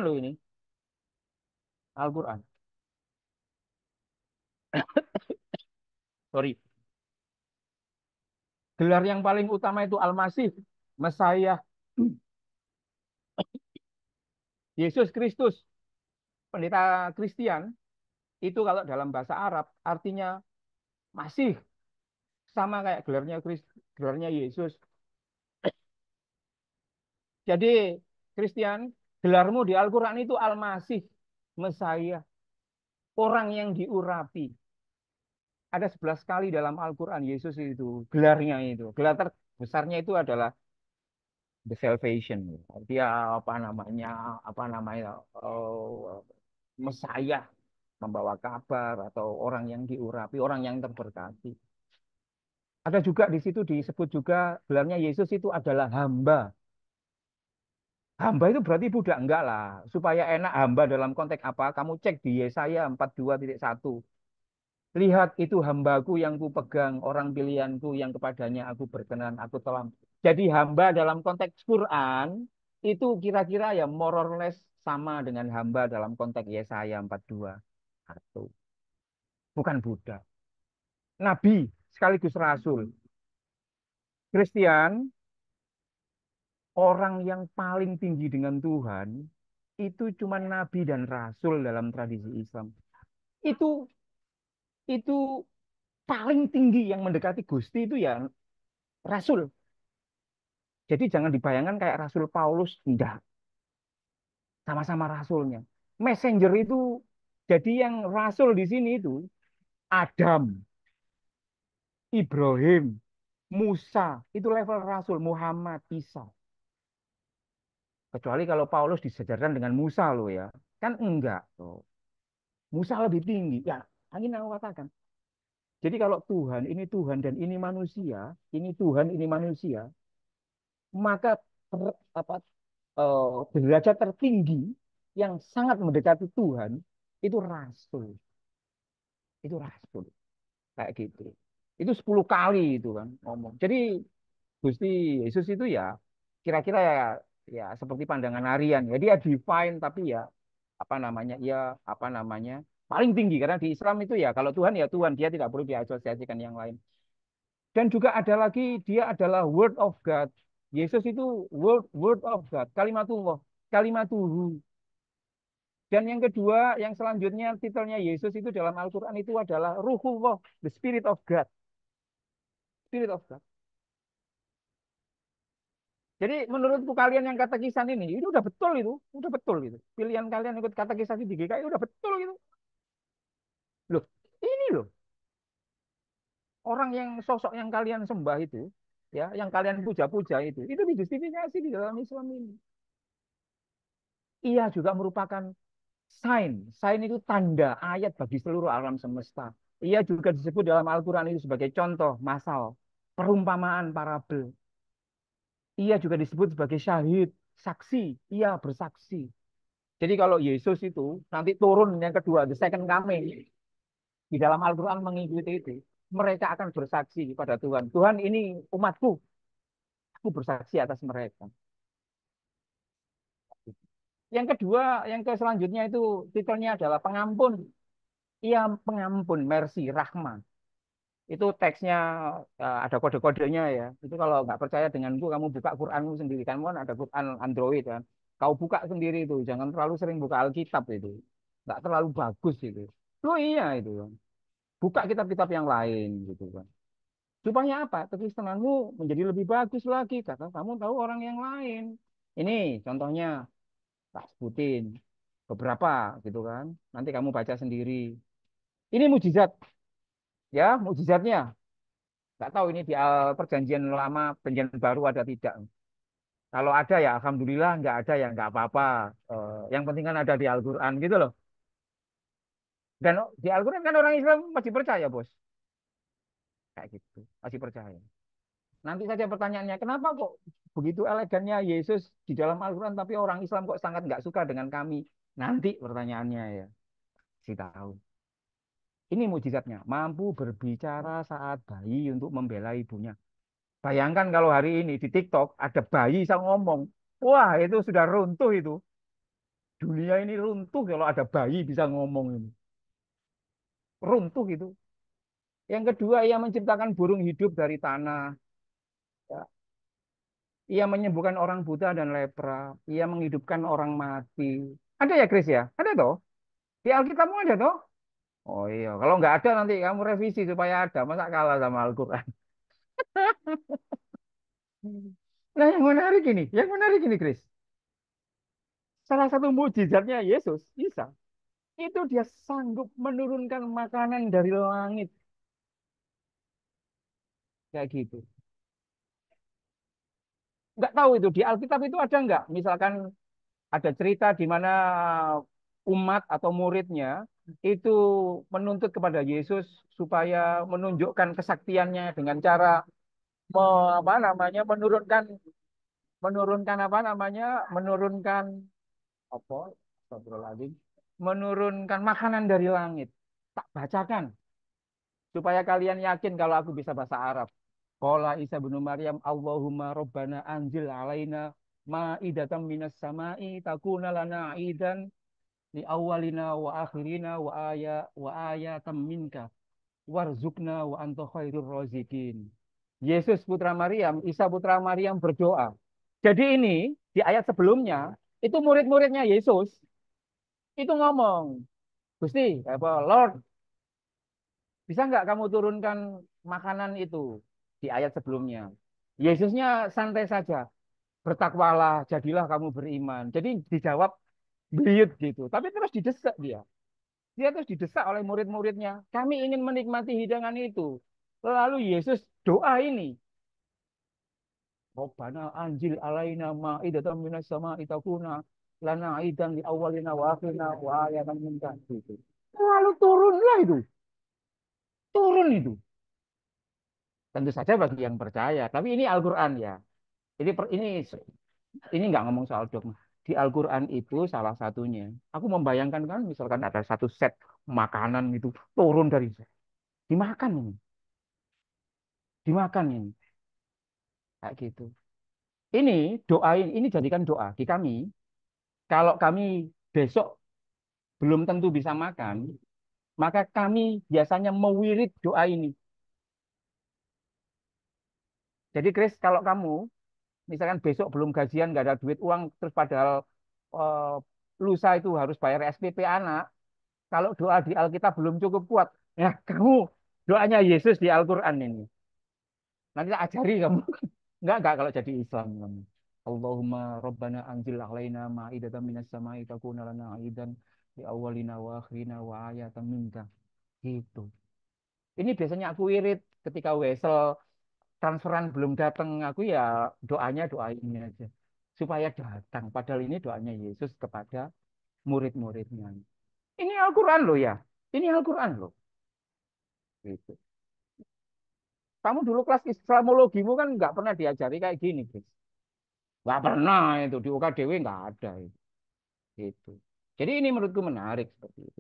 loh ini, Al-Quran. Sorry. Gelar yang paling utama itu Al-Masih, Mesias, Yesus Kristus. Pendeta Kristen itu kalau dalam bahasa Arab artinya masih, sama kayak gelarnya Yesus. Jadi Kristen, gelarmu di Al-Quran itu Al-Masih, Mesias, orang yang diurapi. Ada 11 kali dalam Al-Quran Yesus itu gelarnya itu. Gelar terbesarnya itu adalah the salvation. Dia apa namanya Mesias, membawa kabar atau orang yang diurapi, orang yang terberkati. Ada juga di situ disebut juga gelarnya Yesus itu adalah hamba. Hamba itu berarti budak, enggak lah. Supaya enak, hamba dalam konteks apa? Kamu cek di Yesaya 42:1. Lihat itu hambaku yang kupegang, orang pilihanku yang kepadanya aku berkenan, aku telah. Jadi hamba dalam konteks Quran itu kira-kira ya more or less sama dengan hamba dalam konteks Yesaya 42:1. Bukan budak. Nabi sekaligus rasul. Kristen, orang yang paling tinggi dengan Tuhan itu cuma nabi dan rasul dalam tradisi Islam. Itu itu paling tinggi yang mendekati Gusti itu ya rasul. Jadi jangan dibayangkan kayak Rasul Paulus, enggak, sama-sama rasulnya. Messenger itu jadi yang rasul di sini itu Adam, Ibrahim, Musa, itu level rasul, Muhammad, Isa. Kecuali kalau Paulus disejarkan dengan Musa loh ya. Kan enggak loh. Musa lebih tinggi. Ya, angin aku katakan. Jadi kalau Tuhan dan ini manusia, ini Tuhan, ini manusia, maka apa derajat tertinggi yang sangat mendekati Tuhan itu rasul, itu rasul kayak gitu. Itu 10 kali itu kan ngomong. Jadi Gusti Yesus itu ya kira-kira ya seperti pandangan harian ya, dia divine tapi ya apa namanya paling tinggi, karena di Islam itu ya kalau Tuhan ya Tuhan, dia tidak boleh diasosiasikan yang lain. Dan juga ada lagi, dia adalah Word of God. Yesus itu Word of God, kalimatullah, kalimatuhu. Dan yang kedua, yang selanjutnya titelnya Yesus itu dalam Al-Quran itu adalah Ruhullah, the Spirit of God. Spirit of God. Jadi menurutku kalian yang katekisan ini, itu udah betul itu. Udah betul gitu. Pilihan kalian ikut katekisasi di GKI udah betul gitu. Loh, ini loh. Orang yang sosok yang kalian sembah itu, ya, yang kalian puja-puja itu dijustifikasi di dalam Islam ini. Ia juga merupakan sign. Sign itu tanda ayat bagi seluruh alam semesta. Ia juga disebut dalam Al-Quran itu sebagai contoh, masal, perumpamaan, parabel. Ia juga disebut sebagai syahid, saksi. Ia bersaksi. Jadi kalau Yesus itu nanti turun yang kedua, the second coming, di dalam Al-Quran mengikuti itu, mereka akan bersaksi kepada Tuhan. Tuhan, ini umatku, aku bersaksi atas mereka. Yang kedua, yang ke selanjutnya itu titelnya adalah pengampun. Ia pengampun, mercy, rahmat. Itu teksnya ada kode-kodenya ya. Itu kalau nggak percaya denganku, kamu buka Quranmu sendiri. Kamu kan ada Quran Android kan. Kau buka sendiri itu. Jangan terlalu sering buka Alkitab itu. Nggak terlalu bagus itu. Loh iya itu kan. Buka kitab-kitab yang lain gitu kan. Supaya apa? Kekristenanmu menjadi lebih bagus lagi. Karena kamu tahu orang yang lain. Ini contohnya tak sebutin beberapa gitu kan. Nanti kamu baca sendiri. Ini mujizat ya, mujizatnya. Nggak tahu ini di perjanjian lama, perjanjian baru ada tidak. Kalau ada ya alhamdulillah, nggak ada ya nggak apa-apa. Yang penting kan ada di Al-Quran gitu loh. Dan di Al-Quran kan orang Islam masih percaya bos. Kayak gitu, masih percaya. Nanti saja pertanyaannya, kenapa kok begitu elegannya Yesus di dalam Al-Quran, tapi orang Islam kok sangat nggak suka dengan kami? Nanti pertanyaannya ya, si tahu. Ini mujizatnya, mampu berbicara saat bayi untuk membela ibunya. Bayangkan kalau hari ini di TikTok ada bayi yang ngomong, wah itu sudah runtuh itu. Dunia ini runtuh kalau ada bayi bisa ngomong ini. Runtuh itu. Yang kedua, ia menciptakan burung hidup dari tanah. Ya. Ia menyembuhkan orang buta dan lepra. Ia menghidupkan orang mati. Ada ya, Chris ya? Ada toh? Di Alkitabmu ada toh? Oh iya, kalau nggak ada nanti kamu revisi supaya ada. Masa kalah sama Al-Quran? Nah, yang menarik ini, Chris. Salah satu mujizatnya Yesus, Isa, itu dia sanggup menurunkan makanan dari langit. Kayak gitu. Nggak tahu itu, di Alkitab itu ada nggak? Misalkan ada cerita di mana umat atau muridnya itu menuntut kepada Yesus supaya menunjukkan kesaktiannya dengan cara apa namanya menurunkan menurunkan apa namanya menurunkan apa Astagfirullahaladzim. Menurunkan makanan dari langit. Tak bacakan supaya kalian yakin kalau aku bisa bahasa Arab. Qala Isa bin Maryam Allahumma rabbana anzil alaina ma'idatan minas sama'i takuna lana aidan li awwalina wa akhirina wa ayatan minka warzuqna wa anta khairur razikin. Yesus putra Maryam, Isa putra Maryam berdoa. Jadi ini di ayat sebelumnya itu murid-muridnya Yesus itu ngomong, Gusti, apa Lord, bisa nggak kamu turunkan makanan itu di ayat sebelumnya? Yesusnya santai saja, bertakwalah, jadilah kamu beriman. Jadi dijawab beliut gitu, tapi terus didesak dia. Dia terus didesak oleh murid-muridnya. Kami ingin menikmati hidangan itu. Lalu Yesus doa ini. Rabbana anjil alaina ma'idatan minas sama'i takuna lana aidan li awwalina wa akhirina wa ayatan minka. Gitu. Lalu turunlah itu. Turun itu. Tentu saja bagi yang percaya. Tapi ini Al-Quran ya. Ini nggak ngomong soal dogma. Di Al-Quran itu salah satunya. Aku membayangkan kan misalkan ada satu set makanan itu turun dari dimakan ini. Dimakan ini. Kayak gitu. Ini doain, ini jadikan doa di kami. Kalau kami besok belum tentu bisa makan, maka kami biasanya mewirid doa ini. Jadi Chris, kalau kamu misalkan besok belum gajian, nggak ada duit uang, terus padahal eh, lusa itu harus bayar SPP anak, kalau doa di Alkitab belum cukup kuat, ya kamu doanya Yesus di Al-Quran ini. Nanti tak ajari kamu. Enggak kalau jadi Islam kamu. Allahumma Rabbana anzil alaina ma'idatan minas sama'i takuna lana aidan di awalina wa akhirina wa ayatan minka. Gitu. Ini biasanya aku irit ketika wesel transferan belum datang, aku ya doanya doa ini aja. Supaya datang. Padahal ini doanya Yesus kepada murid-muridnya. Ini Al-Quran loh ya. Ini Al-Quran loh. Gitu. Kamu dulu kelas Islamologimu kan nggak pernah diajari kayak gini, guys. Nggak pernah itu di UKDW nggak ada itu. Gitu. Jadi ini menurutku menarik seperti itu.